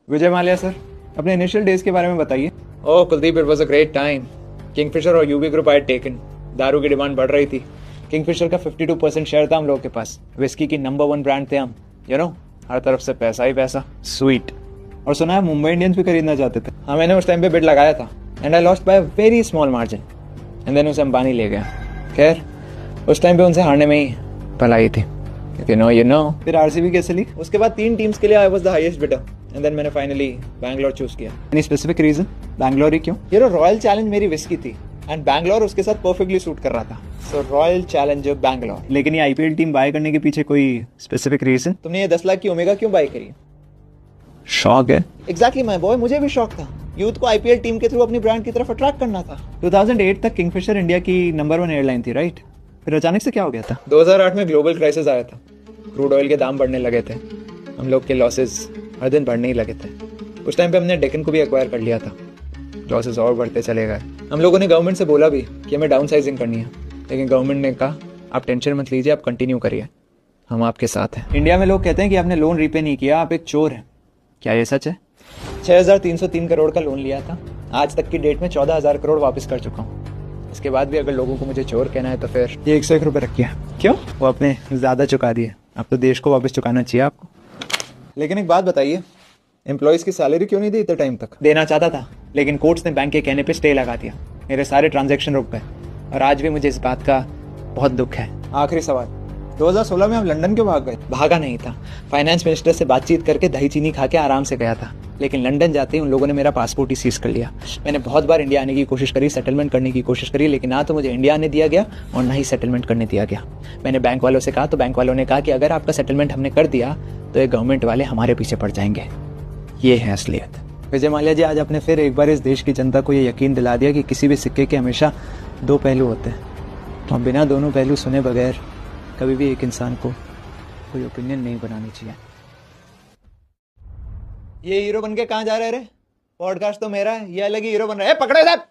विजय Mallya sir, अपने initial days के बारे में बताइए। Oh Kuldeep, it was a great time. Kingfisher और यूबी ग्रुप आई टेकन। दारू की डिमांड बढ़ रही थी। किंगफिशर का 52% शेयर था हम लोग के पास। विस्की की नंबर 1 ब्रांड थे हम। हर तरफ से पैसा ही पैसा। स्वीट। और सुना है मुंबई इंडियंस भी खरीदना चाहते थे। हाँ, मैंने उस टाइम पे बिड लगाया था and I lost by very small margin and then उसे अंबानी ले गया। खैर, उस टाइम पे उनसे हारने में ही भलाई थी। You know. फिर आरसीबी कैसे ली? उसके बाद 3 टीम्स के लिए I was the highest bidder and then मैंने फाइनली बैंगलोर चूज किया। Any specific reason? बैंगलोर ही क्यों? रॉयल चैलेंज मेरी विस्की थी एंड बैंगलोर उसके साथ परफेक्टली सूट कर रहा था। So Royal Challenger Bangalore. लेकिन ये आईपीएल टीम बाय करने के पीछे कोई स्पेसिफिक रीजन? तुमने ये 10 लाख की ओमेगा क्यों बाय करी? शौक है। एग्जैक्टली माय बॉय, मुझे भी शौक था। यूथ को आईपीएल टीम के थ्रू अपनी ब्रांड की तरफ अट्रैक्ट करना था। 2008 तक किंगफिशर इंडिया की नंबर 1 एयरलाइन थी, राइट? फिर अचानक से क्या हो गया था? 2008 में ग्लोबल क्राइसिस आया था। क्रूड ऑयल के दाम बढ़ने लगे थे। हम लोग के लॉसेस हर दिन बढ़ने ही लगे थे। उस टाइम पे हमने डेक्कन को भी एक्वायर कर लिया था। लॉसेस और बढ़ते चले गए। हम लोगों ने गवर्नमेंट से बोला भी कि हमें डाउन साइजिंग करनी है, लेकिन गवर्नमेंट ने कहा आप टेंशन मत लीजिए, आप कंटिन्यू करिए, हम आपके साथ हैं। इंडिया में लोग कहते हैं कि आपने लोन रीपे नहीं किया, आप एक चोर हैं। क्या ये सच है? 6,303 करोड़ का लोन लिया था। आज तक की डेट में 14,000 करोड़ वापस कर चुका हूँ। इसके बाद भी अगर लोगों को मुझे चोर कहना है तो फिर ये 101 रुपये रखिए। क्यों? वो आपने ज़्यादा चुका दिए, अब तो देश को वापस चुकाना चाहिए आपको। लेकिन एक बात बताइए, एम्प्लॉयज़ की सैलरी क्यों नहीं दी इतने टाइम तक? देना चाहता था, लेकिन कोर्ट्स ने बैंक के कहने पे स्टे लगा दिया। मेरे सारे ट्रांजैक्शन रुक गए और आज भी मुझे इस बात का बहुत दुख है। आखिरी सवाल, 2016 में हम लंदन क्यों भाग गए? भागा नहीं था, फाइनेंस मिनिस्टर से बातचीत करके दही चीनी खा के आराम से गया था। लेकिन लंदन जाते ही उन लोगों ने मेरा पासपोर्ट ही सीज कर लिया। मैंने बहुत बार इंडिया आने की कोशिश करी, सेटलमेंट करने की कोशिश करी, लेकिन ना तो मुझे इंडिया आने दिया गया और ना ही सेटलमेंट करने दिया गया। मैंने बैंक वालों से कहा तो बैंक वालों ने कहा कि अगर आपका सेटलमेंट हमने कर दिया तो ये गवर्नमेंट वाले हमारे पीछे पड़ जाएंगे। ये है असलियत। विजय माल्या जी, आज आपने फिर एक बार इस देश की जनता को ये यकीन दिला दिया कि किसी भी सिक्के के हमेशा 2 पहलू होते हैं और बिना दोनों पहलू सुने बगैर कभी भी एक इंसान को कोई ओपिनियन नहीं बनानी चाहिए। ये हीरो बन के कहाँ जा रहे रे? पॉडकास्ट तो मेरा है, ये अलग ही हीरो बन रहा है। पकड़े साहब।